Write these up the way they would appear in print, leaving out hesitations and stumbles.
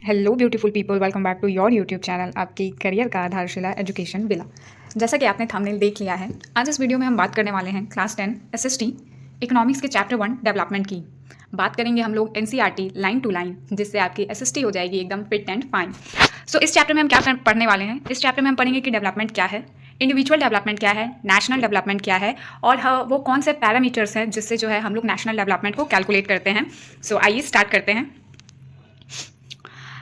Hello beautiful people, welcome back to your YouTube channel, आपकी career का आधारशिला education villa. जैसा कि आपने थंबनेल देख लिया है, आज इस वीडियो में हम बात करने वाले हैं क्लास 10 एसएसटी इकोनॉमिक्स के चैप्टर 1 डेवलपमेंट की। बात करेंगे हम लोग एनसीईआरटी लाइन टू लाइन, जिससे आपकी एसएसटी हो जाएगी एकदम फिट एंड फाइन। सो इस चैप्टर में हम क्या पढ़ने वाले हैं? इस चैप्टर में हम पढ़ेंगे कि डेवलपमेंट क्या है, इंडिविजुअल डेवलपमेंट क्या है, नेशनल डेवलपमेंट क्या है, और वो कौन से पैरामीटर्स हैं जिससे जो है हम लोग नेशनल डेवलपमेंट को कैलकुलेट करते हैं। सो आइए स्टार्ट करते हैं।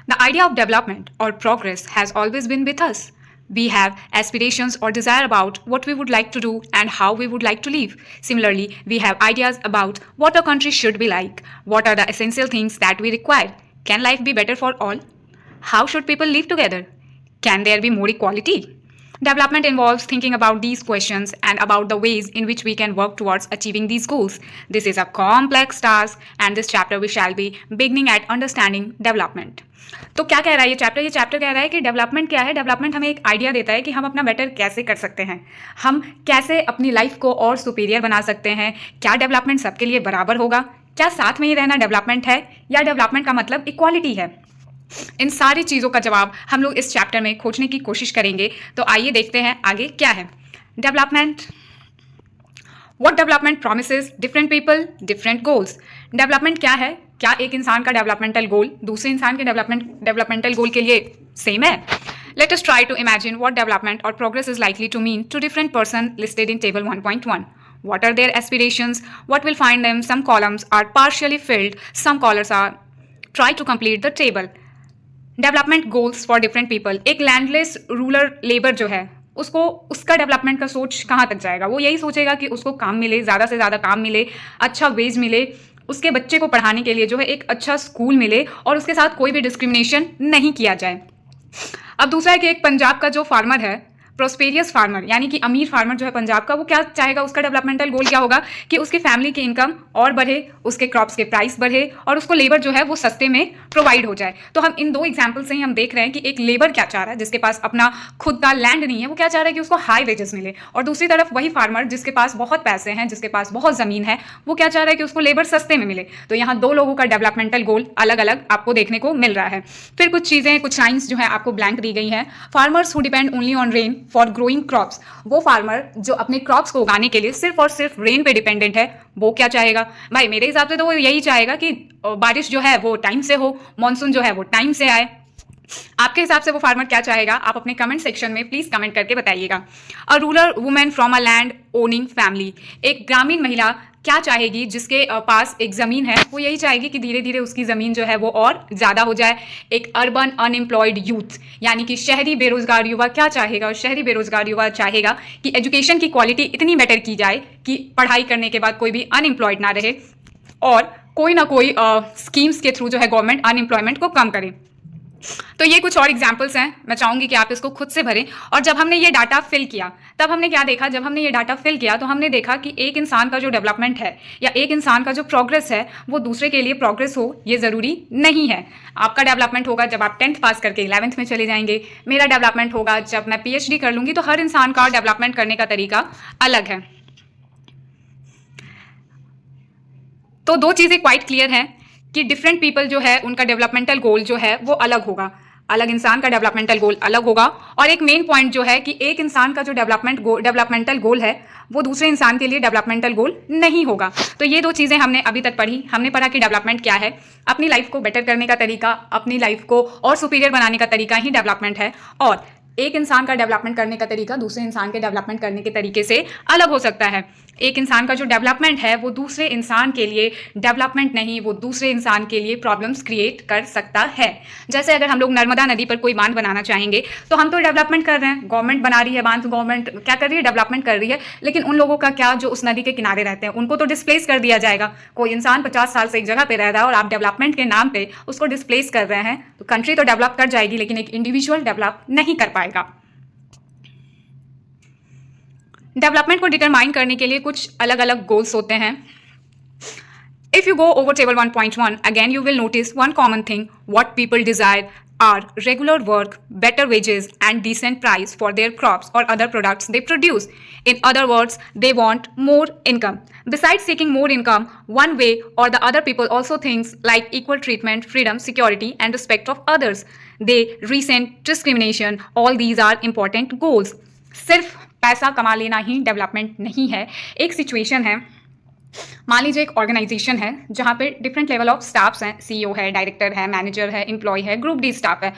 The idea of development or progress has always been with us. We have aspirations or desire about what we would like to do and how we would like to live. Similarly, we have ideas about what a country should be like, what are the essential things that we require. Can life be better for all? How should people live together? Can there be more equality? Development involves thinking about these questions and about the ways in which we can work towards achieving these goals. This is a complex task, and this chapter we shall be beginning at understanding development. तो क्या कह रहा है ये chapter? ये chapter कह रहा है कि डेवलपमेंट क्या है। डेवलपमेंट हमें एक आइडिया देता है कि हम अपना बेटर कैसे कर सकते हैं, हम कैसे अपनी लाइफ को और सुपीरियर बना सकते हैं। क्या डेवलपमेंट सबके लिए बराबर होगा? क्या साथ में ही रहना डेवलपमेंट है, या डेवलपमेंट का मतलब इक्वालिटी है? इन सारी चीज़ों का जवाब हम लोग इस चैप्टर में खोजने की कोशिश करेंगे। तो आइए देखते हैं आगे क्या है development. What development promises different people, different goals. Development क्या है? क्या एक इंसान का डेवलपमेंटल गोल दूसरे इंसान के डेवलपमेंटल गोल के लिए सेम है? Let us try to imagine what development or progress is likely to mean to different person listed in table 1.1. What are their aspirations? What will find them? Some columns are partially filled. Some columns are try to complete the table. Development goals for different people. एक landless rural labour जो है उसको उसका development का सोच कहाँ तक जाएगा? वो यही सोचेगा कि उसको काम मिले, ज़्यादा से ज़्यादा काम मिले, अच्छा वेज मिले, उसके बच्चे को पढ़ाने के लिए जो है एक अच्छा स्कूल मिले और उसके साथ कोई भी डिस्क्रिमिनेशन नहीं किया जाए। अब दूसरा है कि एक पंजाब का जो फार्मर है, प्रोस्पेरियस फार्मर यानी कि अमीर फार्मर जो है पंजाब का, वो क्या चाहेगा? उसका डेवलपमेंटल गोल क्या होगा कि उसके फैमिली की इनकम और बढ़े, उसके क्रॉप्स के प्राइस बढ़े और उसको लेबर जो है वो सस्ते में प्रोवाइड हो जाए। तो हम इन दो एग्जाम्पल से ही हम देख रहे हैं कि एक लेबर क्या चाह रहा है जिसके पास अपना खुद का लैंड नहीं है, वो क्या चाह रहा है कि उसको हाई वेजेस मिले, और दूसरी तरफ वही फार्मर जिसके पास बहुत पैसे हैं, जिसके पास बहुत ज़मीन है, वो क्या चाह रहा है कि उसको लेबर सस्ते में मिले। तो यहाँ दो लोगों का डेवलपमेंटल गोल अलग अलग आपको देखने को मिल रहा है। फिर कुछ चीज़ें, कुछ लाइन्स जो है आपको ब्लैंक दी गई हैं। Farmers who depend only on rain for growing crops. वो फार्मर जो अपने क्रॉप्स को उगाने के लिए सिर्फ और सिर्फ रेन पे डिपेंडेंट है, वो क्या चाहेगा? भाई मेरे हिसाब से तो वो यही चाहेगा कि बारिश जो है वो टाइम से हो, मॉनसून जो है वो टाइम से आए। आपके हिसाब से वो फार्मर क्या चाहेगा? आप अपने कमेंट सेक्शन में प्लीज कमेंट करके बताइएगा। A rural women from a land owning family. एक ग्रामीण महिला क्या चाहेगी जिसके पास एक ज़मीन है? वो यही चाहेगी कि धीरे धीरे उसकी ज़मीन जो है वो और ज़्यादा हो जाए। एक अर्बन अनएम्प्लॉयड यूथ यानी कि शहरी बेरोजगार युवा क्या चाहेगा? शहरी बेरोजगार युवा चाहेगा कि एजुकेशन की क्वालिटी इतनी बेटर की जाए कि पढ़ाई करने के बाद कोई भी अनएम्प्लॉयड ना रहे और कोई ना कोई स्कीम्स के थ्रू जो है गवर्नमेंट अनएम्प्लॉयमेंट को कम करे। तो ये कुछ और एग्जाम्पल्स हैं, मैं चाहूंगी कि आप इसको खुद से भरें। और जब हमने ये डाटा फिल किया तब हमने क्या देखा? जब हमने ये डाटा फिल किया तो हमने देखा कि एक इंसान का जो डेवलपमेंट है या एक इंसान का जो प्रोग्रेस है वो दूसरे के लिए प्रोग्रेस हो ये ज़रूरी नहीं है। आपका डेवलपमेंट होगा जब आप 10th पास करके 11th में चले जाएंगे, मेरा डेवलपमेंट होगा जब मैं PhD कर लूँगी। तो हर इंसान का डेवलपमेंट करने का तरीका अलग है। तो दो चीज़ें क्वाइट क्लियर हैं कि डिफरेंट पीपल जो है उनका डेवलपमेंटल गोल जो है वो अलग होगा, अलग इंसान का डेवलपमेंटल गोल अलग होगा। और एक मेन पॉइंट जो है कि एक इंसान का जो डेवलपमेंटल गोल है वो दूसरे इंसान के लिए डेवलपमेंटल गोल नहीं होगा। तो ये दो चीज़ें हमने अभी तक पढ़ी। हमने पढ़ा कि डेवलपमेंट क्या है, अपनी लाइफ को बेटर करने का तरीका, अपनी लाइफ को और सुपीरियर बनाने का तरीका ही डेवलपमेंट है। और एक इंसान का डेवलपमेंट करने का तरीका दूसरे इंसान के डेवलपमेंट करने के तरीके से अलग हो सकता है। एक इंसान का जो डेवलपमेंट है वो दूसरे इंसान के लिए डेवलपमेंट नहीं, वो दूसरे इंसान के लिए प्रॉब्लम्स क्रिएट कर सकता है। जैसे अगर हम लोग नर्मदा नदी पर कोई बांध बनाना चाहेंगे तो हम तो डेवलपमेंट कर रहे हैं, गवर्नमेंट बना रही है बांध, गवर्नमेंट क्या कर रही है? डेवलपमेंट कर रही है। लेकिन उन लोगों का क्या जो उस नदी के किनारे रहते हैं उनको तो डिस्प्लेस कर दिया जाएगा। कोई इंसान 50 साल से एक जगह पर रह रहा है और आप डेवलपमेंट के नाम पर उसको डिस्प्लेस कर रहे हैं, तो कंट्री तो डेवलप कर जाएगी लेकिन एक इंडिविजुअल डेवलप नहीं कर पाएगा। डेवलपमेंट को डिटरमाइन करने के लिए कुछ अलग अलग गोल्स होते हैं। If you go over table 1.1, again you will notice one common thing, what people desire are regular work, better wages, and decent price for their crops or other products they produce. In other words, they want more income. Besides seeking more income, one way or the other, people also things like equal treatment, freedom, security, and respect of others. They resent discrimination. All these are important goals. सिर्फ पैसा कमा लेना ही development नहीं है. एक situation है, मान लीजिए एक ऑर्गेनाइजेशन है जहाँ पे डिफरेंट लेवल ऑफ स्टाफ्स हैं, सीईओ है, डायरेक्टर है, मैनेजर है, एम्प्लॉय है, ग्रुप डी स्टाफ है.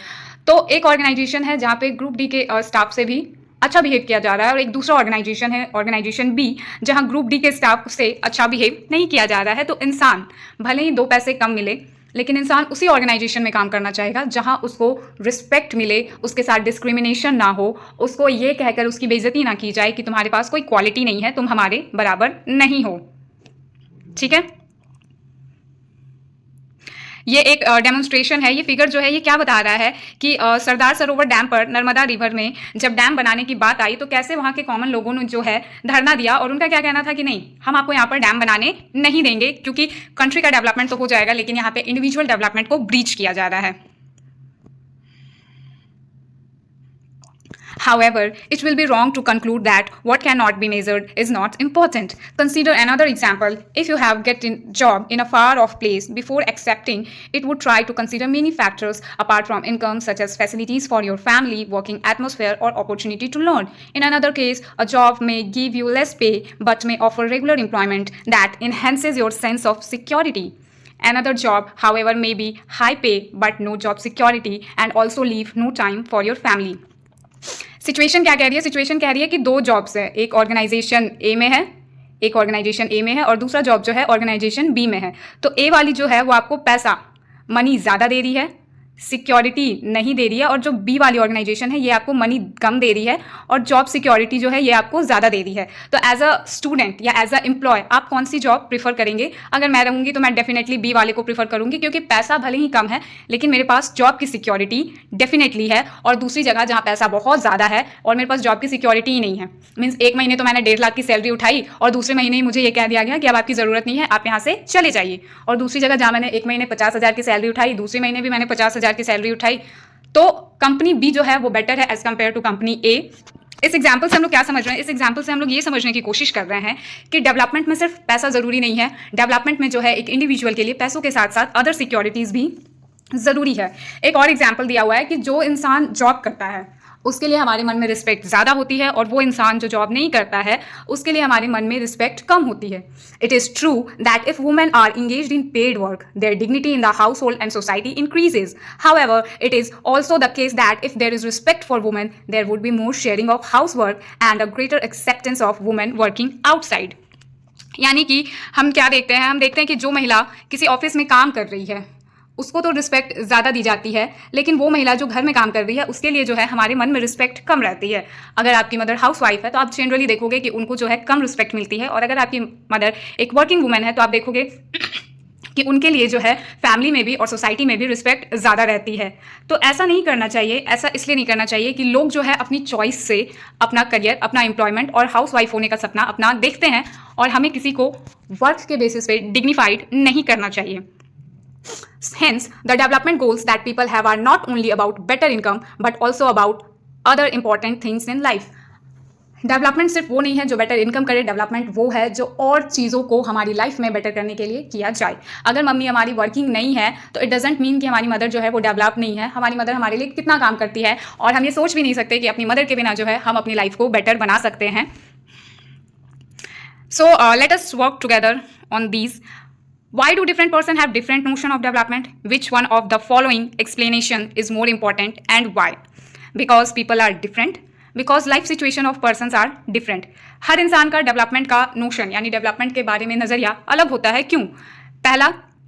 तो एक ऑर्गेनाइजेशन है जहाँ पे ग्रुप डी के स्टाफ से भी अच्छा बिहेव किया जा रहा है, और एक दूसरा ऑर्गेनाइजेशन है, ऑर्गेनाइजेशन बी, जहाँ ग्रुप डी के स्टाफ से अच्छा बिहेव नहीं किया जा रहा है. तो इंसान भले ही 2 पैसे कम मिले, लेकिन इंसान उसी ऑर्गेनाइजेशन में काम करना चाहेगा जहां उसको रिस्पेक्ट मिले, उसके साथ डिस्क्रिमिनेशन ना हो, उसको ये कहकर उसकी बेइज्जती ना की जाए कि तुम्हारे पास कोई क्वालिटी नहीं है, तुम हमारे बराबर नहीं हो. ठीक है, ये एक डेमोन्स्ट्रेशन है. ये फिगर जो है ये क्या बता रहा है कि सरदार सरोवर डैम पर नर्मदा रिवर में जब डैम बनाने की बात आई तो कैसे वहाँ के कॉमन लोगों ने जो है धरना दिया, और उनका क्या कहना था कि नहीं, हम आपको यहाँ पर डैम बनाने नहीं देंगे, क्योंकि कंट्री का डेवलपमेंट तो हो जाएगा लेकिन यहाँ पे इंडिविजुअल डेवलपमेंट को ब्रीच किया जा रहा है. However, it will be wrong to conclude that what cannot be measured is not important. Consider another example. If you have get a job in a far-off place, before accepting, it would try to consider many factors apart from income, such as facilities for your family, working atmosphere, or opportunity to learn. In another case, a job may give you less pay but may offer regular employment that enhances your sense of security. Another job, however, may be high pay but no job security and also leave no time for your family. Situation क्या कह रही है? Situation कह रही है कि 2 jobs है, एक ऑर्गेनाइजेशन ए में है, एक ऑर्गेनाइजेशन ए में है, और दूसरा जॉब जो है ऑर्गेनाइजेशन बी में है. तो ए वाली जो है वो आपको पैसा, मनी ज़्यादा दे रही है, सिक्योरिटी नहीं दे रही है, और जो बी वाली ऑर्गेनाइजेशन है ये आपको मनी कम दे रही है और जॉब सिक्योरिटी जो है ये आपको ज़्यादा दे रही है. तो एज अ स्टूडेंट या एज अ एम्प्लॉय आप कौन सी जॉब प्रीफर करेंगे? अगर मैं रहूँगी तो मैं डेफिनेटली बी वाले को प्रीफर करूँगी, क्योंकि पैसा भले ही कम है लेकिन मेरे पास जॉब की सिक्योरिटी डेफिनेटली है. और दूसरी जगह जहाँ पैसा बहुत ज़्यादा है और मेरे पास जॉब की सिक्योरिटी ही नहीं है, मीन्स एक महीने तो मैंने 1.5 लाख की सैलरी उठाई और दूसरे महीने ही मुझे ये कह दिया गया कि अब आपकी ज़रूरत नहीं है, आप यहाँ से चले जाइए. और दूसरी जगह जहाँ मैंने एक महीने 50,000 की सैलरी उठाई, दूसरे महीने भी मैंने 50,000 की सैलरी उठाई, तो कंपनी बी जो है वो बेटर है एज कंपेयर टू कंपनी ए. इस एग्जाम्पल से हम लोग क्या समझ रहे हैं? इस एग्जाम्पल से हम लोग ये समझने की कोशिश कर रहे हैं कि डेवलपमेंट में सिर्फ पैसा जरूरी नहीं है. डेवलपमेंट में जो है एक इंडिविजुअल के लिए पैसों के साथ साथ अदर सिक्योरिटीज भी जरूरी है. एक और एग्जाम्पल दिया हुआ है कि जो इंसान जॉब करता है उसके लिए हमारे मन में रिस्पेक्ट ज़्यादा होती है, और वो इंसान जो जॉब नहीं करता है उसके लिए हमारे मन में रिस्पेक्ट कम होती है. It is true that if women are engaged in paid work, their dignity in the household and society increases. However, it is also the case that if there is respect for women, there would be more sharing of house work and a greater acceptance of women working outside. यानी कि हम क्या देखते हैं? हम देखते हैं कि जो महिला किसी ऑफिस में काम कर रही है उसको तो रिस्पेक्ट ज़्यादा दी जाती है, लेकिन वो महिला जो घर में काम कर रही है उसके लिए जो है हमारे मन में रिस्पेक्ट कम रहती है. अगर आपकी मदर हाउस वाइफ है तो आप जनरली देखोगे कि उनको जो है कम रिस्पेक्ट मिलती है, और अगर आपकी मदर एक वर्किंग वुमेन है तो आप देखोगे कि उनके लिए जो है फैमिली में भी और सोसाइटी में भी रिस्पेक्ट ज़्यादा रहती है. तो ऐसा नहीं करना चाहिए. ऐसा इसलिए नहीं करना चाहिए कि लोग जो है अपनी चॉइस से अपना करियर, अपना एम्प्लॉयमेंट और हाउस वाइफ होने का सपना अपना देखते हैं, और हमें किसी को वर्क के बेसिस पे डिग्निफाइड नहीं करना चाहिए. Hence, the development goals that people have are not only about better income but also about other important things in life. Development सिर्फ वो नहीं है जो बेटर इनकम करे, डेवलपमेंट वो है जो और चीज़ों को हमारी लाइफ में बेटर करने के लिए किया जाए. अगर मम्मी हमारी वर्किंग नहीं है तो इट डजेंट मीन कि हमारी मदर जो है वो डेवलप नहीं है. हमारी मदर हमारे लिए कितना काम करती है, और हम ये सोच भी नहीं सकते कि अपनी मदर के बिना जो है हम अपनी लाइफ को बेटर बना सकते हैं. So let us work together on these. Why do different person have different notion of development? Which one of the following explanation is more important and why? Because people are different. Because life situation of persons are different. हर इंसान का development का notion यानी development के बारे में नज़रिया अलग होता है. क्यों? पहला,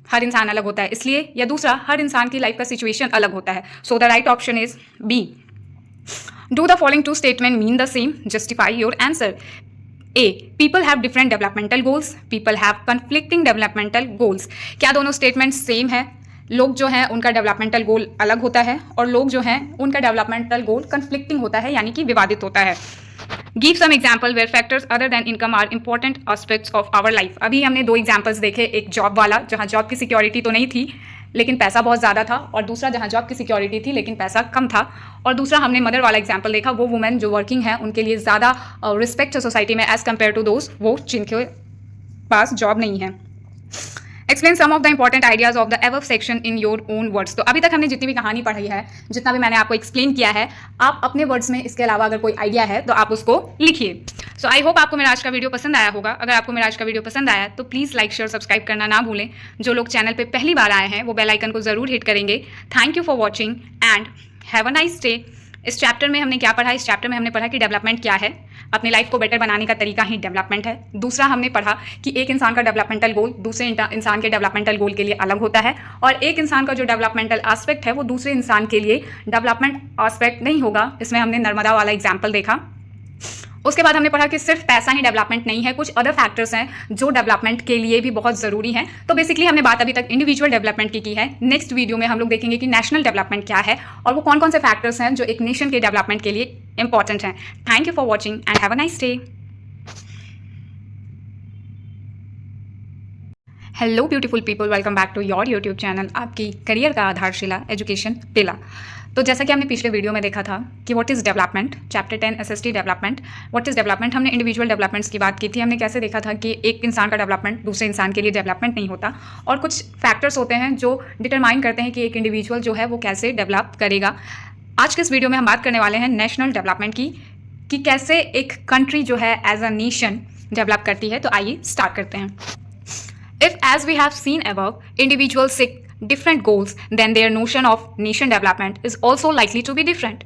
हर इंसान अलग होता है इसलिए, या दूसरा, हर इंसान की लाइफ का सिचुएशन अलग होता है. So the right option is B. Do the following two statements mean the same? Justify your answer. A. People have different developmental goals. People have conflicting developmental goals. क्या दोनों स्टेटमेंट सेम है? लोग जो हैं उनका डेवलपमेंटल गोल अलग होता है, और लोग जो हैं उनका डेवलपमेंटल गोल कन्फ्लिक्टिंग होता है, यानी कि विवादित होता है. Give some example where factors other than income are important aspects of our life. अभी हमने 2 एग्जाम्पल्स देखे, एक जॉब वाला जहाँ जॉब की सिक्योरिटी तो नहीं थी लेकिन पैसा बहुत ज़्यादा था, और दूसरा जहाँ जॉब की सिक्योरिटी थी लेकिन पैसा कम था, और दूसरा हमने मदर वाला एग्जाम्पल देखा, वो वुमेन जो वर्किंग है उनके लिए ज़्यादा रिस्पेक्ट सोसाइटी में एज़ कम्पेयर टू दोज वो जिनके पास जॉब नहीं है। Explain some of the important ideas of the above section in your own words. तो अभी तक हमने जितनी भी कहानी पढ़ी है, जितना भी मैंने आपको एक्सप्लेन किया है, आप अपने वर्ड्स में इसके अलावा अगर कोई आइडिया है तो आप उसको लिखिए। सो आई होप आपको मेरा आज का वीडियो पसंद आया होगा। अगर आपको मेरा आज का वीडियो पसंद आया तो प्लीज़ लाइक शेयर सब्सक्राइब करना ना भूलें। जो लोग चैनल पर पहली बार आए हैं वो बेल आइकन को ज़रूर हिट करेंगे। Thank you for watching and have a nice day. इस चैप्टर में हमने क्या पढ़ा? इस चैप्टर में हमने पढ़ा कि डेवलपमेंट क्या है, अपनी लाइफ को बेटर बनाने का तरीका ही डेवलपमेंट है। दूसरा हमने पढ़ा कि एक इंसान का डेवलपमेंटल गोल दूसरे इंसान के डेवलपमेंटल गोल के लिए अलग होता है, और एक इंसान का जो डेवलपमेंटल एस्पेक्ट है वो दूसरे इंसान के लिए डेवलपमेंट एस्पेक्ट नहीं होगा। इसमें हमने नर्मदा वाला एग्जाम्पल देखा। उसके बाद हमने पढ़ा कि सिर्फ पैसा ही डेवलपमेंट नहीं है, कुछ अदर फैक्टर्स हैं जो डेवलपमेंट के लिए भी बहुत ज़रूरी हैं। तो बेसिकली हमने बात अभी तक इंडिविजुअल डेवलपमेंट की है। नेक्स्ट वीडियो में हम लोग देखेंगे कि नेशनल डेवलपमेंट क्या है और वो कौन कौन से फैक्टर्स हैं जो एक नेशन के डेवलपमेंट के लिए इंपॉर्टेंट हैं। Thank you for watching and have a nice day. Hello beautiful people, welcome back to your YouTube channel, आपकी करियर का आधारशिला एजुकेशन पिला। तो जैसा कि हमने पिछले वीडियो में देखा था कि what is development, chapter 10 SST development, what is development. हमने इंडिविजुअल डेवलपमेंट्स की बात की थी। हमने कैसे देखा था कि एक इंसान का डेवलपमेंट दूसरे इंसान के लिए डेवलपमेंट नहीं होता, और कुछ फैक्टर्स होते हैं जो डिटरमाइन करते हैं कि एक इंडिविजुअल जो है वो कैसे डेवलप करेगा। आज के इस वीडियो में हम बात करने वाले हैं नेशनल डेवलपमेंट की, कि कैसे एक कंट्री जो है एज अ नेशन डेवलप करती है। तो आइए स्टार्ट करते हैं। If, as we have seen above, individuals seek different goals, then their notion of nation development is also likely to be different.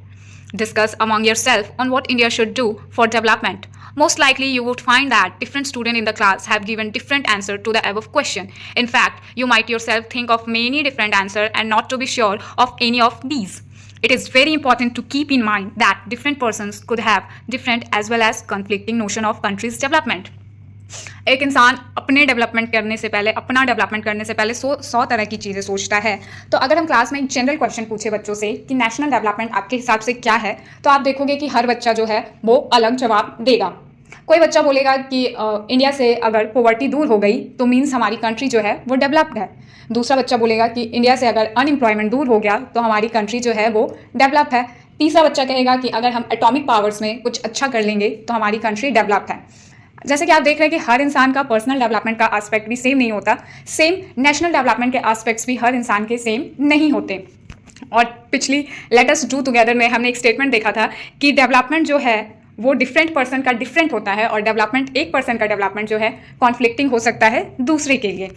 Discuss among yourself on what India should do for development. Most likely you would find that different students in the class have given different answer to the above question. In fact, you might yourself think of many different answers and not to be sure of any of these. It is very important to keep in mind that different persons could have different as well as conflicting notion of country's development. एक इंसान अपने development करने से पहले, अपना development करने से पहले 100 तरह की चीज़ें सोचता है। तो अगर हम क्लास में एक जनरल क्वेश्चन पूछे बच्चों से कि नेशनल डेवलपमेंट आपके हिसाब से क्या है, तो आप देखोगे कि हर बच्चा जो है वो अलग जवाब देगा। कोई बच्चा बोलेगा कि इंडिया से अगर पॉवर्टी दूर हो गई तो मीन्स हमारी कंट्री जो है वो डेवलप्ड है। दूसरा बच्चा बोलेगा कि इंडिया से अगर अनएम्प्लॉयमेंट दूर हो गया तो हमारी कंट्री जो है वो डेवलप है। तीसरा बच्चा कहेगा कि अगर हम एटॉमिक पावर्स में कुछ अच्छा कर लेंगे तो हमारी कंट्री डेवलप है। जैसे कि आप देख रहे हैं कि हर इंसान का पर्सनल डेवलपमेंट का एस्पेक्ट भी सेम नहीं होता, सेम नेशनल डेवलपमेंट के एस्पेक्ट्स भी हर इंसान के सेम नहीं होते। और पिछली लेट अस डू टुगेदर में हमने एक स्टेटमेंट देखा था कि डेवलपमेंट जो है वो डिफरेंट पर्सन का डिफरेंट होता है, और डेवलपमेंट एक पर्सन का डेवलपमेंट जो है कॉन्फ्लिक्टिंग हो सकता है दूसरे के लिए।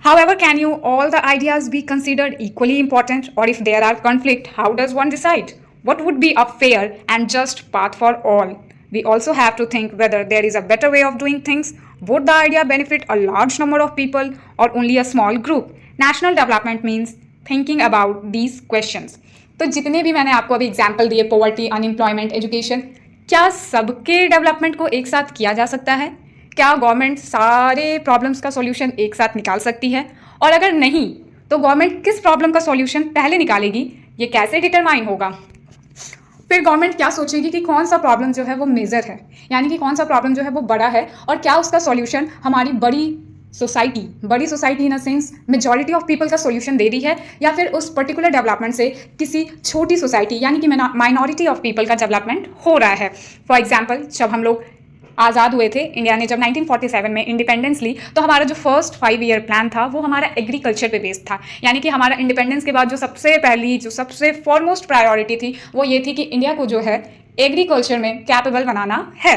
However, can you all the ideas be considered equally important, or if there are conflict, how does one decide? What would be a fair and just path for all? We also have to think whether there is a better way of doing things. Would the idea benefit a large number of people or only a small group? National development means thinking about these questions. तो जितने भी मैंने आपको अभी example दिए, poverty, unemployment, education, क्या सबके development को एक साथ किया जा सकता है? क्या गवर्नमेंट सारे प्रॉब्लम्स का सॉल्यूशन एक साथ निकाल सकती है? और अगर नहीं तो गवर्नमेंट किस प्रॉब्लम का सॉल्यूशन पहले निकालेगी, ये कैसे डिटरमाइन होगा? फिर गवर्नमेंट क्या सोचेगी कि कौन सा प्रॉब्लम जो है वो मेजर है, यानी कि कौन सा प्रॉब्लम जो है वो बड़ा है, और क्या उसका सॉल्यूशन हमारी बड़ी society in a sense majority of people का सॉल्यूशन दे रही है, या फिर उस पर्टिकुलर डेवलपमेंट से किसी छोटी सोसाइटी यानी कि माइनॉरिटी ऑफ पीपल का डेवलपमेंट हो रहा है। फॉर एग्जाम्पल, जब हम लोग आज़ाद हुए थे, इंडिया ने जब 1947 में इंडिपेंडेंस ली, तो हमारा जो फर्स्ट 5 ईयर प्लान था वो हमारा एग्रीकल्चर पे बेस्ड था। यानी कि हमारा इंडिपेंडेंस के बाद जो सबसे फॉरमोस्ट प्रायोरिटी थी वो ये थी कि इंडिया को जो है एग्रीकल्चर में कैपेबल बनाना है।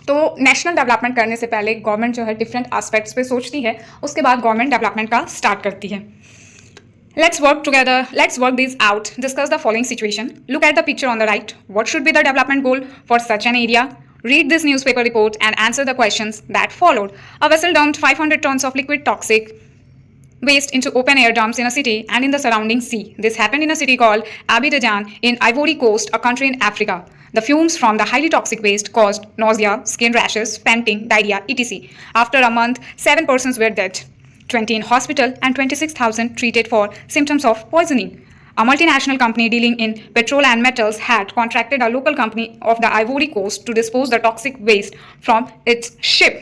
तो नेशनल डेवलपमेंट करने से पहले गवर्नमेंट जो है डिफरेंट एस्पेक्ट्स पे सोचती है, उसके बाद गवर्नमेंट डेवलपमेंट का स्टार्ट करती है। Let's work together. Let's work these out. Discuss the following situation. Look at the picture on the right. What should be the development goal for such an area? Read this newspaper report and answer the questions that followed. A vessel dumped 500 tons of liquid toxic waste into open air dumps in a city and in the surrounding sea. This happened in a city called Abidjan in Ivory Coast, a country in Africa. The fumes from the highly toxic waste caused nausea, skin rashes, fainting, diarrhea, etc. After a month, 7 persons were dead, 20 in hospital, and 26,000 treated for symptoms of poisoning. A multinational company dealing in petrol and metals had contracted a local company of the Ivory Coast to dispose the toxic waste from its ship.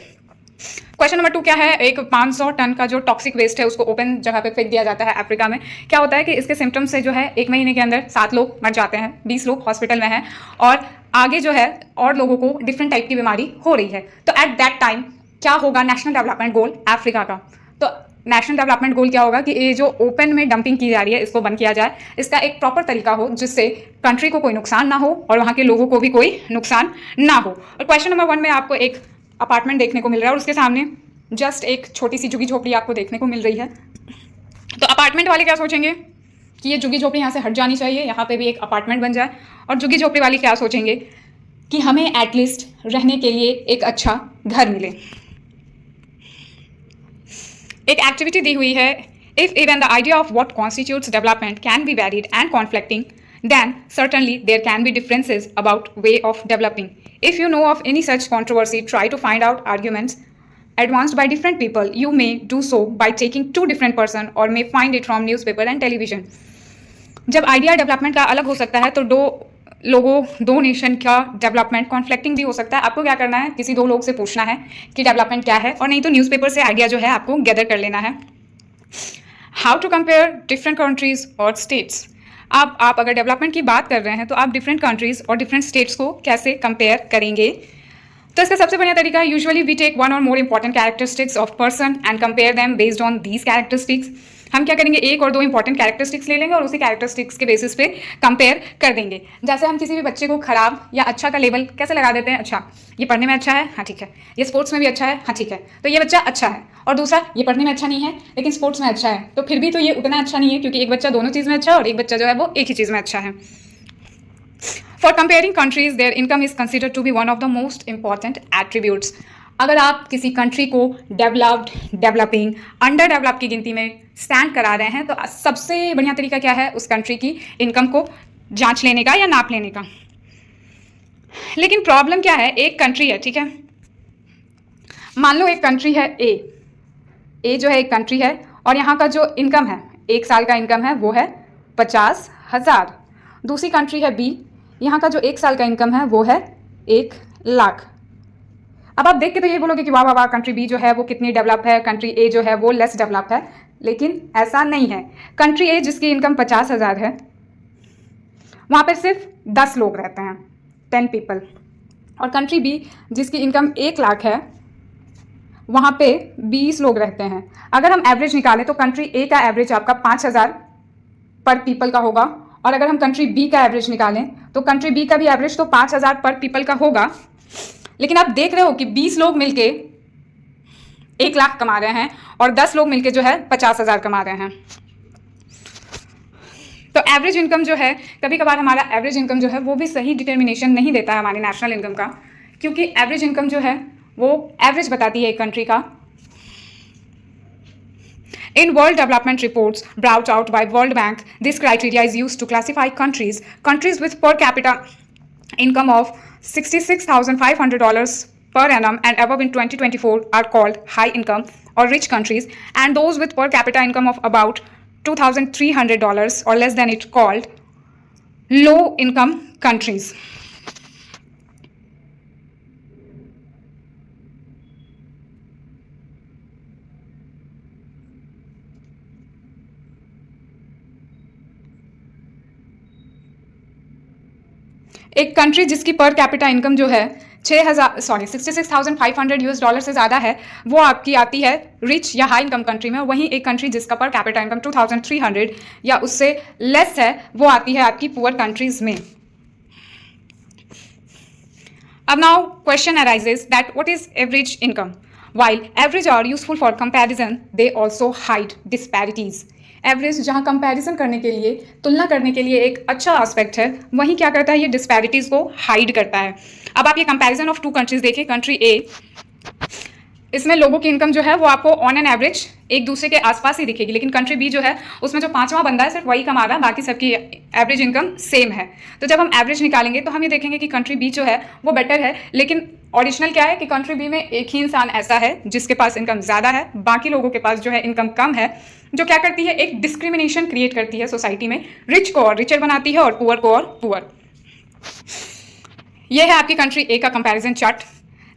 Question number 2 क्या है, एक 500 ton का जो toxic waste है उसको open जगह पे फेंक दिया जाता है अफ्रीका में। क्या होता है कि इसके सिम्टम्स से जो है 1 महीने के अंदर 7 लोग मर जाते हैं, 20 लोग हॉस्पिटल में हैं और आगे जो है और लोगों को डिफरेंट टाइप की बीमारी हो रही है। तो एट दैट टाइम क्या होगा नेशनल डेवलपमेंट गोल अफ्रीका का? तो नेशनल डेवलपमेंट गोल क्या होगा कि ये जो ओपन में डंपिंग की जा रही है इसको बंद किया जाए, इसका एक प्रॉपर तरीका हो जिससे कंट्री को कोई नुकसान ना हो और वहाँ के लोगों को भी कोई नुकसान ना हो। और क्वेश्चन नंबर 1 में आपको एक अपार्टमेंट देखने को मिल रहा है और उसके सामने जस्ट एक छोटी सी झुग्गी झोपड़ी आपको देखने को मिल रही है। तो अपार्टमेंट वाले क्या सोचेंगे कि ये झुग्गी झोपड़ी यहाँ से हट जानी चाहिए, यहाँ पे भी एक अपार्टमेंट बन जाए। और झुग्गी झोपड़ी वाले क्या सोचेंगे कि हमें एटलीस्ट रहने के लिए एक अच्छा घर मिले। एक एक्टिविटी दी हुई है, if even the idea of what constitutes development can be varied and conflicting then certainly there can be differences about way of developing. If you know of any such controversy, try to find out arguments advanced by different people. You may do so by taking 2 different person or may find it from newspaper and television. जब idea development का अलग हो सकता है तो दो nation का development conflicting भी हो सकता है। आपको क्या करना है, किसी 2 लोग से पूछना है कि डेवलपमेंट क्या है, और नहीं तो न्यूज़पेपर से आइडिया जो है आपको गैदर कर लेना है। How to compare different countries और स्टेट्स। आप अगर डेवलपमेंट की बात कर रहे हैं तो आप डिफरेंट कंट्रीज और डिफरेंट स्टेट्स को कैसे कंपेयर करेंगे? तो इसका सबसे बढ़िया तरीका है, यूजुअली वी टेक 1 और more important characteristics of person and compare them based on these characteristics. हम क्या करेंगे, 1 और 2 इंपॉर्टेंट कैरेक्टरिस्टिक्स ले लेंगे और उसी कैरेक्टरिस्टिक्स के बेसिस पे कंपेयर कर देंगे। जैसे हम किसी भी बच्चे को खराब या अच्छा का लेवल कैसे लगा देते हैं, अच्छा ये पढ़ने में अच्छा है, हाँ ठीक है, ये स्पोर्ट्स में भी अच्छा है, हाँ ठीक है, तो ये बच्चा अच्छा है। और दूसरा, ये पढ़ने में अच्छा नहीं है लेकिन स्पोर्ट्स में अच्छा है, तो फिर भी तो ये उतना अच्छा नहीं है, क्योंकि एक बच्चा दोनों चीज़ में अच्छा है और एक बच्चा जो है वो एक ही चीज़ में अच्छा है। For comparing countries, their income is considered to be one of the most important attributes. अगर आप किसी कंट्री को डेवलप्ड, डेवलपिंग, अंडर डेवलप की गिनती में स्टैंड करा रहे हैं तो सबसे बढ़िया तरीका क्या है, उस कंट्री की इनकम को जांच लेने का या नाप लेने का। लेकिन प्रॉब्लम क्या है, एक कंट्री है, ठीक है, मान लो एक कंट्री है ए जो है एक कंट्री है और यहाँ का जो इनकम है, 1 साल का इनकम है वो है 50,000। दूसरी कंट्री है बी, यहाँ का जो 1 साल का इनकम है वो है 1 लाख। अब आप देख के तो ये बोलोगे कि वाह वाह वाह, कंट्री बी जो है वो कितनी डेवलप है, कंट्री ए जो है वो लेस डेवलप है, लेकिन ऐसा नहीं है। कंट्री ए जिसकी इनकम 50,000 है वहाँ पर सिर्फ 10 लोग रहते हैं, 10 पीपल, और कंट्री बी जिसकी इनकम 1 लाख है वहाँ पे 20 लोग रहते हैं। अगर हम एवरेज निकालें तो कंट्री ए का एवरेज आपका 5,000 पर पीपल का होगा, और अगर हम कंट्री बी का एवरेज निकालें तो कंट्री बी का भी एवरेज तो 5,000 पर पीपल का होगा। लेकिन आप देख रहे हो कि 20 लोग मिलके 1 लाख कमा रहे हैं और 10 लोग मिलके जो है 50,000 कमा रहे हैं। तो एवरेज इनकम जो है, कभी कभार हमारा एवरेज इनकम जो है वो भी सही डिटर्मिनेशन नहीं देता है हमारी नेशनल इनकम का, क्योंकि एवरेज इनकम जो है वो एवरेज बताती है एक कंट्री का। In World Development reports brought out by World Bank, this criteria is used to classify countries. Countries with per capita income of $66,500 per annum and above in 2024 are called high income or rich countries, and those with per capita income of about $2,300 or less than it called low income countries. एक country जिसकी per capita income जो है 66,500 US dollar से ज़्यादा है वो आपकी आती है रिच या हाई इनकम कंट्री में। वहीं एक कंट्री जिसका पर कैपिटा इनकम 2,300 या उससे लेस है वो आती है आपकी पुअर कंट्रीज में। अब now question arises that what is average income? While average are useful for comparison, they also hide disparities. Average जहाँ कंपैरिजन करने के लिए, तुलना करने के लिए एक अच्छा एस्पेक्ट है, वहीं क्या करता है, ये डिस्पैरिटीज़ को हाइड करता है। अब आप ये कंपैरिजन ऑफ 2 कंट्रीज देखिए। कंट्री ए, इसमें लोगों की इनकम जो है वो आपको ऑन एन एवरेज एक दूसरे के आसपास ही दिखेगी, लेकिन कंट्री बी जो है उसमें जो 5वां बंदा है सिर्फ वही कमा रहा है, बाकी सबकी एवरेज इनकम सेम है। तो जब हम एवरेज निकालेंगे तो हम ये देखेंगे कि कंट्री बी जो है वो बेटर है, लेकिन ओरिजिनल क्या है कि कंट्री बी में एक ही इंसान ऐसा है जिसके पास इनकम ज़्यादा है, बाकी लोगों के पास जो है इनकम कम है, जो क्या करती है, एक डिस्क्रिमिनेशन क्रिएट करती है सोसाइटी में, रिच को और रिचर बनाती है और पुअर को और पुअर। यह है आपकी कंट्री ए का कंपैरिजन चार्ट।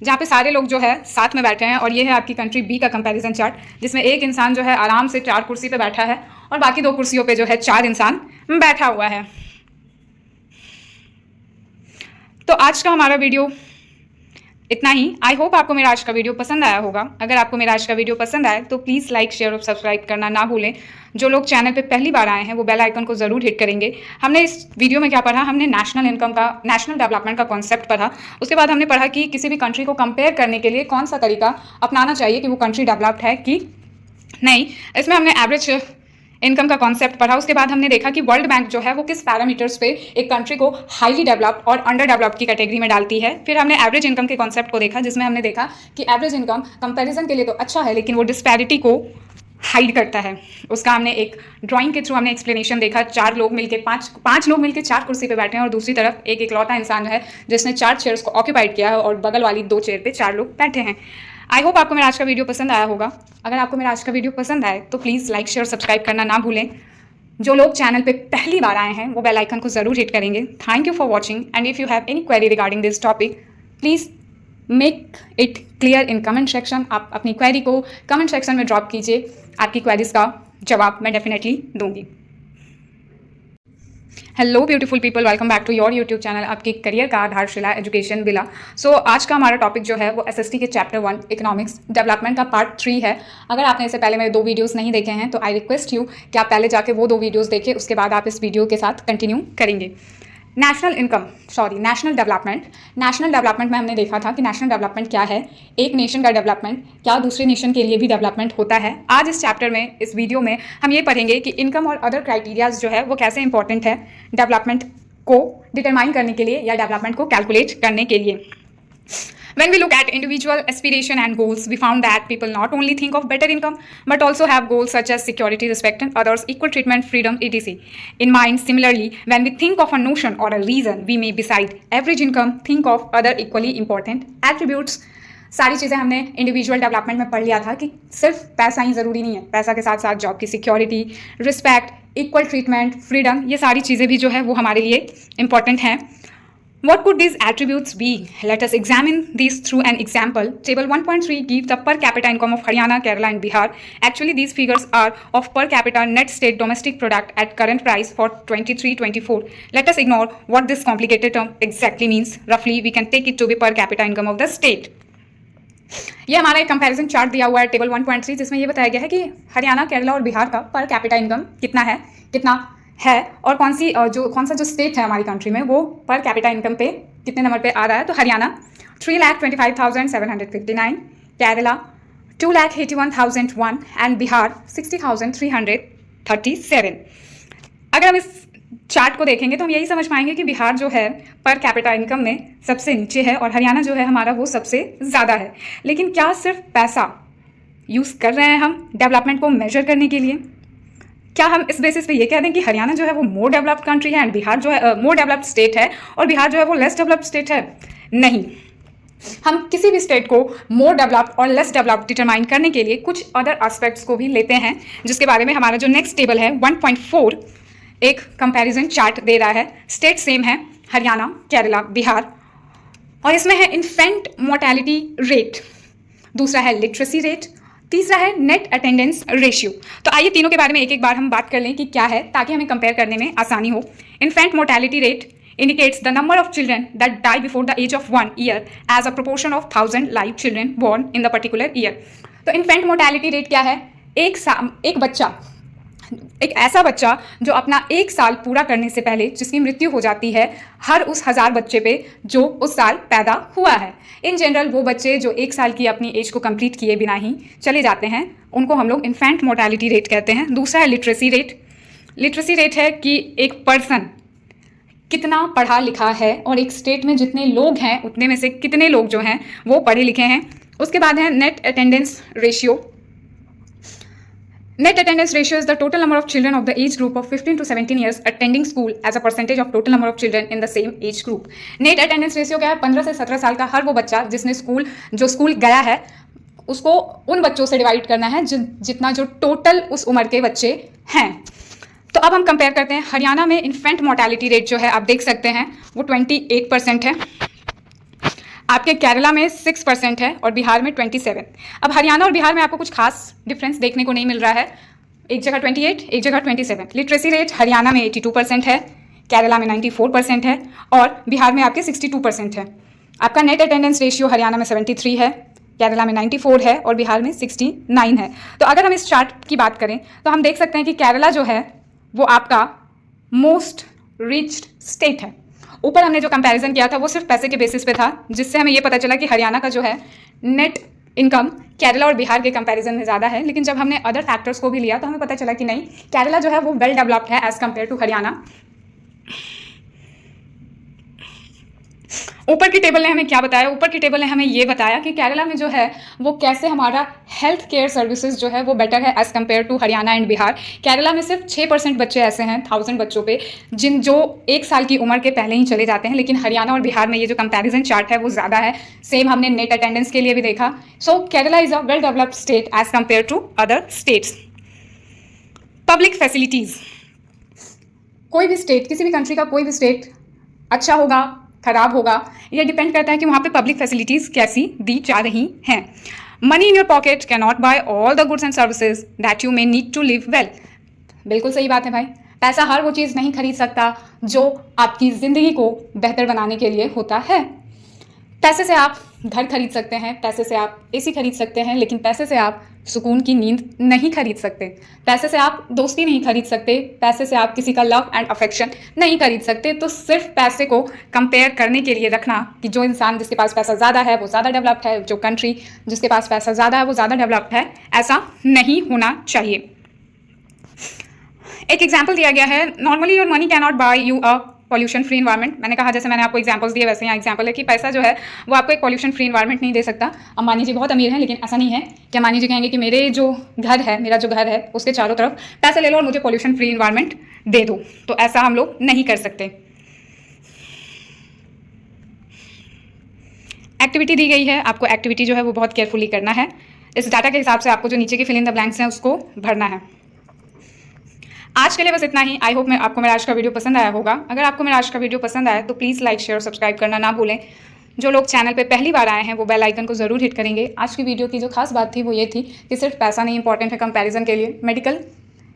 जहाँ पे सारे लोग जो है साथ में बैठे हैं, और ये है आपकी कंट्री बी का कंपैरिजन चार्ट, जिसमें एक इंसान जो है आराम से 4 कुर्सी पे बैठा है और बाकी 2 कुर्सियों पे जो है 4 इंसान बैठा हुआ है। तो आज का हमारा वीडियो इतना ही। आई होप आपको मेरा आज का वीडियो पसंद आया होगा। अगर आपको मेरा आज का वीडियो पसंद आए तो प्लीज़ लाइक, शेयर और सब्सक्राइब करना ना भूलें। जो लोग चैनल पे पहली बार आए हैं वो बेल आइकन को ज़रूर हिट करेंगे। हमने इस वीडियो में क्या पढ़ा, हमने नेशनल इनकम का, नेशनल डेवलपमेंट का कॉन्सेप्ट पढ़ा। उसके बाद हमने पढ़ा कि किसी भी कंट्री को कंपेयर करने के लिए कौन सा तरीका अपनाना चाहिए कि वो कंट्री डेवलप्ड है कि नहीं। इसमें हमने एवरेज इनकम का कॉन्सेप्ट पढ़ा। उसके बाद हमने देखा कि वर्ल्ड बैंक जो है वो किस पैरामीटर्स पे एक कंट्री को हाईली डेवलप्ड और अंडर डेवलप्ड की कैटेगरी में डालती है। फिर हमने एवरेज इनकम के कॉन्सेप्ट को देखा, जिसमें हमने देखा कि एवरेज इनकम कंपैरिजन के लिए तो अच्छा है, लेकिन वो डिस्पैरिटी को हाइड करता है। उसका हमने एक ड्राइंग के थ्रू हमने एक्सप्लेनेशन देखा। 4 लोग मिलकर पांच लोग मिलकर 4 कुर्सी पे बैठे हैं और दूसरी तरफ एक इकलौता इंसान है जिसने 4 चेयर्स को ऑक्यूपाइड किया है और बगल वाली 2 चेयर पे 4 लोग बैठे हैं। आई होप आपको मेरा आज का वीडियो पसंद आया होगा। अगर आपको मेरा आज का वीडियो पसंद आए तो प्लीज़ लाइक, शेयर और सब्सक्राइब करना ना भूलें। जो लोग चैनल पे पहली बार आए हैं वो बेल आइकन को ज़रूर हिट करेंगे। Thank you for watching, and if you have any query regarding this topic please make it clear in comment section. आप अपनी क्वेरी को कमेंट सेक्शन में ड्रॉप कीजिए। आपकी क्वेरीज का जवाब मैं डेफिनेटली दूंगी। Hello beautiful people, welcome back to your YouTube channel, आपकी करियर का आधारशिला एजुकेशन बिला। सो आज का हमारा टॉपिक जो है वो एसएसटी के चैप्टर 1 इकोनॉमिक्स डेवलपमेंट का पार्ट 3 है। अगर आपने इससे पहले मेरे 2 वीडियोस नहीं देखे हैं तो आई रिक्वेस्ट यू कि आप पहले जाके वो 2 वीडियोस देखें, उसके बाद आप इस वीडियो के साथ कंटिन्यू करेंगे। नेशनल डेवलपमेंट में हमने देखा था कि नेशनल डेवलपमेंट क्या है, एक नेशन का डेवलपमेंट क्या दूसरे नेशन के लिए भी डेवलपमेंट होता है। आज इस चैप्टर में, इस वीडियो में हम ये पढ़ेंगे कि इनकम और अदर क्राइटेरियाज जो है वो कैसे इंपॉर्टेंट है डेवलपमेंट को डिटरमाइन करने के लिए या डेवलपमेंट को कैलकुलेट करने के लिए। When we look at individual aspiration and goals, we found that people not only think of better income, but also have goals such as security, respect, and others, equal treatment, freedom, etc. in mind. Similarly, when we think of a notion or a reason, we may beside average income think of other equally important attributes. सारी चीज़ें हमने individual development में पढ़ लिया था कि सिर्फ पैसा ही ज़रूरी नहीं है, पैसा के साथ साथ जॉब की security, respect, equal treatment, freedom, ये सारी चीज़ें भी जो है वो हमारे लिए इंपॉर्टेंट हैं। What could these attributes be? Let us examine these through an example. Table 1.3 gives the per capita income of Haryana, Kerala and Bihar. Actually, these figures are of per capita net state domestic product at current price for 23-24. Let us ignore what this complicated term exactly means. Roughly, we can take it to be per capita income of the state. ये हमारा एक comparison chart दिया हुआ है table 1.3, जिसमें ये बताया गया है कि हरियाणा, केरला और बिहार का पर कैपिटा इनकम कितना है और कौन सा जो स्टेट है हमारी कंट्री में वो पर कैपिटा इनकम पे कितने नंबर पे आ रहा है। तो हरियाणा 3,25,759, केरला 2,81,001 एंड बिहार 60,337। अगर हम इस चार्ट को देखेंगे तो हम यही समझ पाएंगे कि बिहार जो है पर कैपिटा इनकम में सबसे नीचे है और हरियाणा जो है हमारा वो सबसे ज़्यादा है। लेकिन क्या सिर्फ पैसा यूज़ कर रहे हैं हम डेवलपमेंट को मेजर करने के लिए? क्या हम इस बेसिस पे ये कह दें कि हरियाणा जो है वो मोर डेवलप्ड कंट्री है एंड बिहार जो है मोर डेवलप्ड स्टेट है और बिहार जो है वो लेस डेवलप्ड स्टेट है? नहीं, हम किसी भी स्टेट को मोर डेवलप्ड और लेस डेवलप्ड डिटरमाइन करने के लिए कुछ अदर एस्पेक्ट्स को भी लेते हैं, जिसके बारे में हमारा जो नेक्स्ट टेबल है 1.4 एक कंपैरिजन चार्ट दे रहा है। स्टेट सेम है, हरियाणा, केरला, बिहार, और इसमें है इन्फेंट मोर्टेलिटी रेट, दूसरा है लिटरेसी रेट, तीसरा है नेट अटेंडेंस रेशियो। तो आइए तीनों के बारे में एक एक बार हम बात कर लें कि क्या है, ताकि हमें कंपेयर करने में आसानी हो। Infant mortality rate indicates the number of children that die before the age of 1 year as a proportion of 1,000 live children born in the particular year. तो इन्फेंट मोर्टेलिटी रेट क्या है? एक ऐसा बच्चा जो अपना 1 साल पूरा करने से पहले जिसकी मृत्यु हो जाती है हर उस 1000 बच्चे पे जो उस साल पैदा हुआ है। इन जनरल वो बच्चे जो 1 साल की अपनी एज को कंप्लीट किए बिना ही चले जाते हैं उनको हम लोग इन्फेंट मोर्टेलिटी रेट कहते हैं। दूसरा है लिटरेसी रेट। लिटरेसी रेट है कि एक पर्सन कितना पढ़ा लिखा है और एक स्टेट में जितने लोग हैं उतने में से कितने लोग जो हैं वो पढ़े लिखे हैं। उसके बाद है net attendance ratio. Net attendance ratio is the total number of children of the age group of 15 to 17 years attending school as a percentage of total number of children in the same age group. Net attendance ratio क्या है? 15 से 17 साल का हर वो बच्चा जिसने school गया है उसको उन बच्चों से डिवाइड करना है जितना जो टोटल उस उम्र के बच्चे हैं। तो अब हम कंपेयर करते हैं। हरियाणा में इन्फेंट मोर्टेलिटी रेट जो है आप देख सकते हैं वो 28% है। आपके केरला में 6% है और बिहार में 27। अब हरियाणा और बिहार में आपको कुछ खास डिफरेंस देखने को नहीं मिल रहा है, एक जगह 28, एक जगह 27। लिटरेसी रेट हरियाणा में 82% है, केरला में 94% है और बिहार में आपके 62% है। आपका नेट अटेंडेंस रेशियो हरियाणा में 73 है, केरला में 94 है और बिहार में 69 है। तो अगर हम इस चार्ट की बात करें तो हम देख सकते हैं कि केरला जो है वो आपका मोस्ट रिच्ड स्टेट है। ऊपर हमने जो कंपैरिजन किया था वो सिर्फ पैसे के बेसिस पे था, जिससे हमें ये पता चला कि हरियाणा का जो है नेट इनकम केरला और बिहार के कंपैरिजन में ज़्यादा है। लेकिन जब हमने अदर फैक्टर्स को भी लिया तो हमें पता चला कि नहीं, केरला जो है वो वेल डेवलप्ड है एज कम्पेयर टू हरियाणा। ऊपर की टेबल ने हमें क्या बताया? ऊपर की टेबल ने हमें ये बताया कि केरला में जो है वो कैसे हमारा हेल्थ केयर सर्विसेज जो है वो बेटर है as compare to Haryana and Bihar. Kerala में सिर्फ 6% बच्चे ऐसे हैं 1000 बच्चों पे जो 1 साल की उम्र के पहले ही चले जाते हैं, लेकिन हरियाणा और बिहार में ये जो कंपैरिजन चार्ट है वो ज़्यादा है। सेम हमने नेट अटेंडेंस के लिए भी देखा। So Kerala is a well developed state as compare to other states. Public facilities, कोई भी स्टेट, किसी भी कंट्री का कोई भी स्टेट अच्छा होगा खराब होगा, यह डिपेंड करता है कि वहाँ पे पब्लिक फैसिलिटीज़ कैसी दी जा रही हैं। Money in your pocket can not buy all the goods and services that you may need to live well. बिल्कुल सही बात है भाई, पैसा हर वो चीज़ नहीं खरीद सकता जो आपकी ज़िंदगी को बेहतर बनाने के लिए होता है। पैसे से आप घर खरीद सकते हैं, पैसे से आप एसी खरीद सकते हैं, लेकिन पैसे से आप सुकून की नींद नहीं खरीद सकते। पैसे से आप दोस्ती नहीं खरीद सकते, पैसे से आप किसी का लव एंड अफेक्शन नहीं खरीद सकते। तो सिर्फ पैसे को कंपेयर करने के लिए रखना कि जो इंसान जिसके पास पैसा ज़्यादा है वो ज़्यादा डेवलप्ड है, जो कंट्री जिसके पास पैसा ज़्यादा है वो ज़्यादा डेवलप्ड है, ऐसा नहीं होना चाहिए। एक एग्जाम्पल दिया गया है, normally your money can not buy you a pollution free environment. मैंने कहा जैसे मैंने आपको एग्जांपल्स दिए वैसे यहाँ एग्जांपल है कि पैसा जो है वो आपको एक पॉल्यूशन फ्री इन्वायरमेंट नहीं दे सकता। अंबानी जी बहुत अमीर हैं, लेकिन ऐसा नहीं है कि अंबानी जी कहेंगे कि मेरा जो घर है उसके चारों तरफ पैसे ले लो और मुझे पॉल्यूशन फ्री इन्वायरमेंट दे दो। तो ऐसा हम लोग नहीं कर सकते। एक्टिविटी दी गई है, आपको एक्टिविटी जो है वो बहुत केयरफुली करना है। इस डाटा के हिसाब से आपको जो नीचे के फिल इन द ब्लैंक्स हैं उसको भरना है। आज के लिए बस इतना ही। आई होप आपको मेरा आज का वीडियो पसंद आया होगा। अगर आपको मेरा आज का वीडियो पसंद आया तो प्लीज़ लाइक शेयर और सब्सक्राइब करना ना भूलें। जो लोग चैनल पे पहली बार आए हैं वो बेल आइकन को ज़रूर हिट करेंगे। आज की वीडियो की जो खास बात थी वो ये थी कि सिर्फ पैसा नहीं इंपॉर्टेंट है कंपैरिजन के लिए, मेडिकल,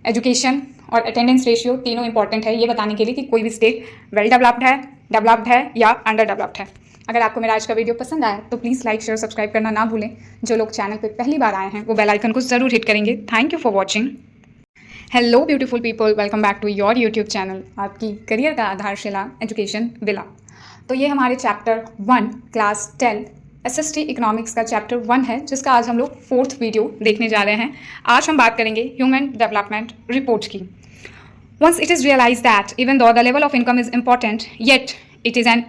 एजुकेशन और अटेंडेंस रेशियो तीनों इंपॉर्टेंट है ये बताने के लिए कि कोई भी स्टेट वेल डेवलप्ड है या अंडर डेवलप्ड है। अगर आपको मेरा आज का वीडियो पसंद आया तो प्लीज़ लाइक शेयर सब्सक्राइब करना ना भूलें। जो लोग चैनल पर पहली बार आए हैं वो बेल आइकन को ज़रूर हिट करेंगे। Thank you for watching. Hello beautiful people, welcome back to your YouTube channel, आपकी करियर का आधारशिला एजुकेशन विला। तो ये हमारे चैप्टर 1 क्लास 10 एसएसटी इकोनॉमिक्स का चैप्टर 1 है, जिसका आज हम लोग 4th वीडियो देखने जा रहे हैं। आज हम बात करेंगे ह्यूमन डेवलपमेंट रिपोर्ट की। Once it is realise that even though the level of income is important yet it is an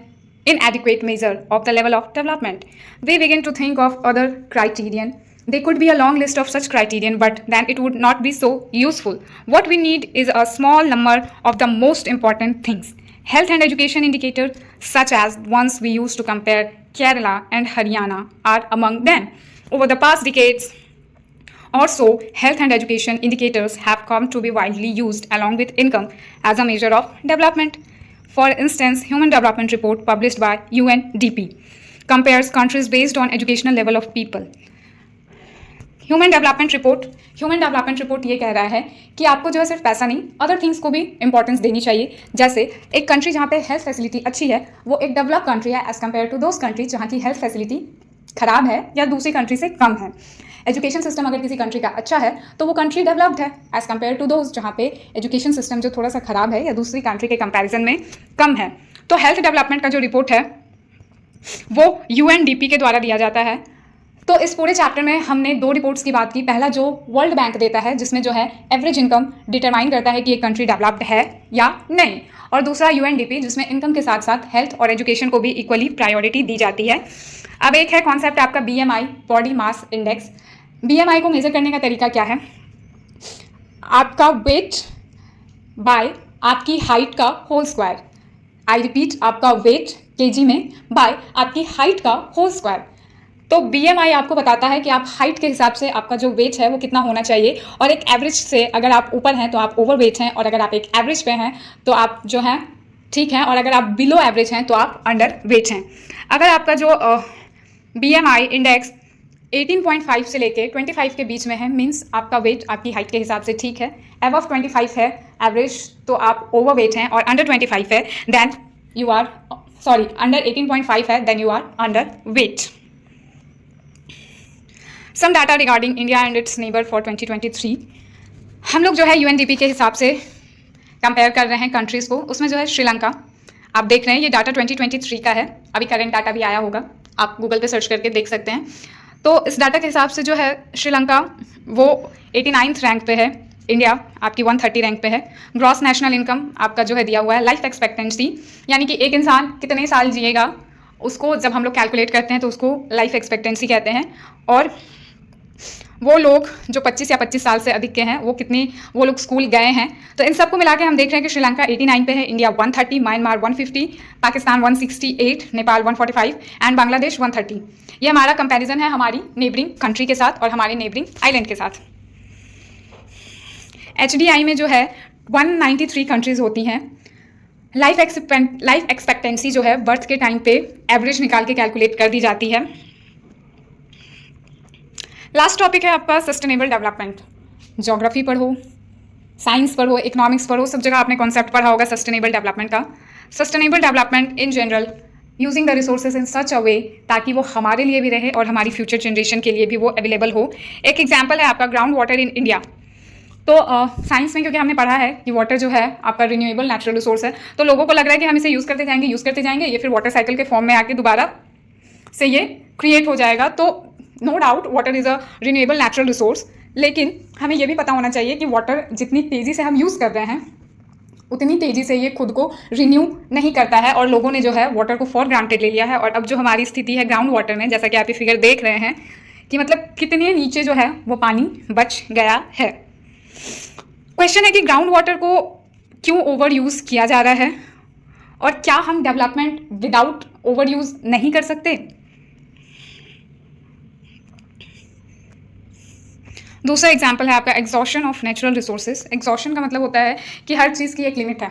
inadequate measure of the level of development, we begin to think of other criterion. There could be a long list of such criterion, but then it would not be so useful. What we need is a small number of the most important things. Health and education indicators, such as ones we use to compare Kerala and Haryana, are among them. Over the past decades or so, health and education indicators have come to be widely used along with income as a measure of development. For instance, Human Development Report published by UNDP compares countries based on educational level of people. Human development report ये कह रहा है कि आपको जो है सिर्फ पैसा नहीं, अदर थिंग्स को भी इंपॉर्टेंस देनी चाहिए। जैसे एक कंट्री जहाँ पे हेल्थ फैसिलिटी अच्छी है वो एक डेवलप कंट्री है as compare to those country जहाँ की हेल्थ फैसिलिटी खराब है या दूसरी कंट्री से कम है। एजुकेशन सिस्टम अगर किसी कंट्री का अच्छा है तो वो कंट्री डेवलप्ड है एज कम्पेयर टू दोज जहाँ पे एजुकेशन सिस्टम जो थोड़ा सा खराब है या दूसरी कंट्री के कंपैरिजन में कम है। तो हेल्थ डेवलपमेंट का जो रिपोर्ट है वो UNDP के द्वारा दिया जाता है। तो इस पूरे चैप्टर में हमने 2 रिपोर्ट्स की बात की। पहला जो वर्ल्ड बैंक देता है जिसमें जो है एवरेज इनकम डिटरमाइन करता है कि एक कंट्री डेवलप्ड है या नहीं, और दूसरा UNDP जिसमें इनकम के साथ साथ हेल्थ और एजुकेशन को भी इक्वली प्रायोरिटी दी जाती है। अब एक है कॉन्सेप्ट आपका BMI, body mass index. BMI को मेजर करने का तरीका क्या है? आपका वेट बाय आपकी हाइट का होल स्क्वायर। आई रिपीट, आपका वेट kg में बाय आपकी हाइट का होल स्क्वायर। तो BMI आपको बताता है कि आप हाइट के हिसाब से आपका जो वेट है वो कितना होना चाहिए, और एक एवरेज से अगर आप ऊपर हैं तो आप ओवर वेट हैं, और अगर आप एक एवरेज पे हैं तो आप जो हैं ठीक हैं, और अगर आप बिलो एवरेज हैं तो आप अंडर वेट हैं। अगर आपका जो BMI इंडेक्स 18.5 से लेके 25 के बीच में है, मीन्स आपका वेट आपकी हाइट के हिसाब से ठीक है। अबव 25 है एवरेज, तो आप ओवर वेट हैं, और अंडर 25 है देन यू आर अंडर 18.5 है then you are underweight. Some data regarding India and its neighbour for 2023। हम लोग जो है UNDP के हिसाब से कंपेयर कर रहे हैं कंट्रीज़ को। उसमें जो है श्रीलंका आप देख रहे हैं, ये डाटा 2023 का है, अभी करंट डाटा भी आया होगा, आप गूगल पे सर्च करके देख सकते हैं। तो इस डाटा के हिसाब से जो है श्रीलंका वो 89th रैंक पे है, इंडिया आपकी 130 रैंक पे है। ग्रॉस नेशनल इनकम आपका जो है दिया हुआ है। लाइफ एक्सपेक्टेंसी यानी कि एक इंसान कितने साल जिएगा, उसको जब हम लोग कैलकुलेट करते हैं तो उसको लाइफ एक्सपेक्टेंसी कहते हैं। और वो लोग जो 25 या 25 साल से अधिक के हैं वो लोग स्कूल गए हैं। तो इन सबको मिला के हम देख रहे हैं कि श्रीलंका 89 पे है, India 130, Myanmar 150, Pakistan 168, Nepal 145 and Bangladesh 130। ये हमारा कंपैरिजन है हमारी नेबरिंग कंट्री के साथ और हमारे नेबरिंग आइलैंड के साथ। HDI में जो है 193 कंट्रीज होती हैं। लाइफ एक्सपेक्टेंसी जो है बर्थ के टाइम पे एवरेज निकाल के कैलकुलेट कर दी जाती है। लास्ट टॉपिक है आपका सस्टेनेबल डेवलपमेंट। ज्योग्राफी पढ़ो, साइंस पढ़ो, इकोनॉमिक्स पढ़ो, सब जगह आपने कॉन्सेप्ट पढ़ा होगा सस्टेनेबल डेवलपमेंट का। Sustainable development in general using the resources in such a way ताकि वो हमारे लिए भी रहे और हमारी फ्यूचर जनरेशन के लिए भी वो अवेलेबल हो। एक एग्जाम्पल है आपका ग्राउंड वाटर इन इंडिया। तो साइंस में क्योंकि हमने पढ़ा है कि वाटर जो है आपका रिन्यूएबल नेचुरल रिसोर्स है, तो लोगों को लग रहा है कि हम इसे यूज़ करते जाएंगे, ये फिर वाटर साइकिल के फॉर्म में आके दोबारा से ये क्रिएट हो जाएगा। तो no doubt water is a renewable natural resource, लेकिन हमें ये भी पता होना चाहिए कि वाटर जितनी तेज़ी से हम यूज़ कर रहे हैं उतनी तेज़ी से ये खुद को रिन्यू नहीं करता है, और लोगों ने जो है वाटर को फॉर ग्रांटेड ले लिया है। और अब जो हमारी स्थिति है ग्राउंड वाटर में, जैसा कि आप ये फिगर देख रहे हैं कि मतलब कितने नीचे जो है वो पानी बच गया है। क्वेश्चन है कि ग्राउंड वाटर को क्यों ओवर यूज़ किया जा रहा है और क्या हम डेवलपमेंट विदाउट ओवर यूज़ नहीं कर सकते। दूसरा एग्जाम्पल है आपका exhaustion of natural resources. Exhaustion का मतलब होता है कि हर चीज़ की एक लिमिट है,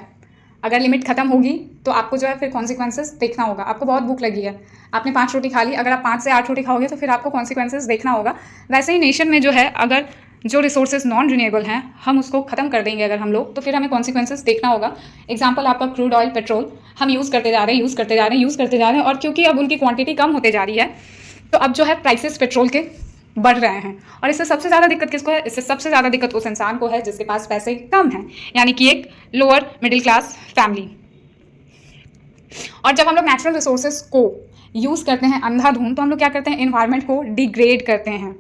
अगर लिमिट खत्म होगी तो आपको जो है फिर कॉन्सिक्वेंसेस देखना होगा। आपको बहुत भूख लगी है, आपने 5 रोटी खा ली, अगर आप 5 से 8 रोटी खाओगे तो फिर आपको कॉन्सिक्वेंसेस देखना होगा। वैसे ही नेशन में जो है अगर जो रिसोर्सेज नॉन रिन्यूएबल हैं हम उसको ख़त्म कर देंगे अगर हम लोग, तो फिर हमें कॉन्सिक्वेंसेस देखना होगा। एग्जाम्पल आपका क्रूड ऑयल, पेट्रोल हम यूज़ करते जा रहे हैं और क्योंकि अब उनकी क्वांटिटी कम होते जा रही है तो अब जो है प्राइसेस पेट्रोल के बढ़ रहे हैं। और इससे सबसे ज़्यादा दिक्कत किसको है? इससे सबसे ज़्यादा दिक्कत उस इंसान को है जिसके पास पैसे कम हैं, यानी कि एक लोअर मिडिल क्लास फैमिली। और जब हम लोग नेचुरल रिसोर्सेज को यूज़ करते हैं अंधाधुंध तो हम लोग क्या करते हैं? एनवायरनमेंट को डिग्रेड करते हैं,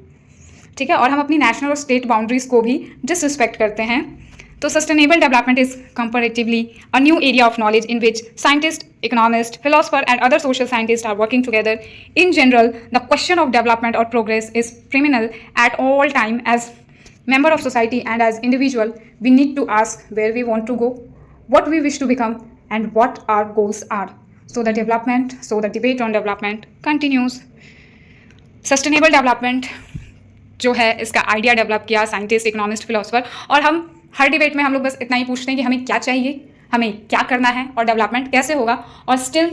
ठीक है, और हम अपनी नेशनल और स्टेट बाउंड्रीज को भी डिसरिस्पेक्ट करते हैं। तो sustainable development is comparatively a new area of knowledge in which scientists, economists, philosophers, and other social scientists are working together. In general, the question of development or progress is criminal at all time. As member of society and as individual, we need to ask where we want to go, what we wish to become, and what our goals are. So the debate on development continues. Sustainable development जो है इसका idea develop किया scientist, economist, philosopher, और हम हर debate में हम लोग बस इतना ही पूछते हैं कि हमें क्या चाहिए, हमें क्या करना है और डेवलपमेंट कैसे होगा, और स्टिल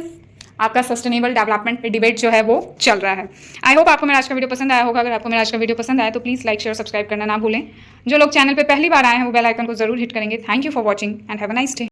आपका सस्टेनेबल डेवलपमेंट पे डिबेट जो है वो चल रहा है। आई होप आपको मेरा आज का वीडियो पसंद आया होगा। अगर आपको मेरा आज का वीडियो पसंद आया तो प्लीज़ लाइक, शेयर, सब्सक्राइब करना ना भूलें। जो लोग चैनल पे पहली बार आए हैं वो बेल आइकन को जरूर हिट करेंगे। Thank you for watching and have a nice day.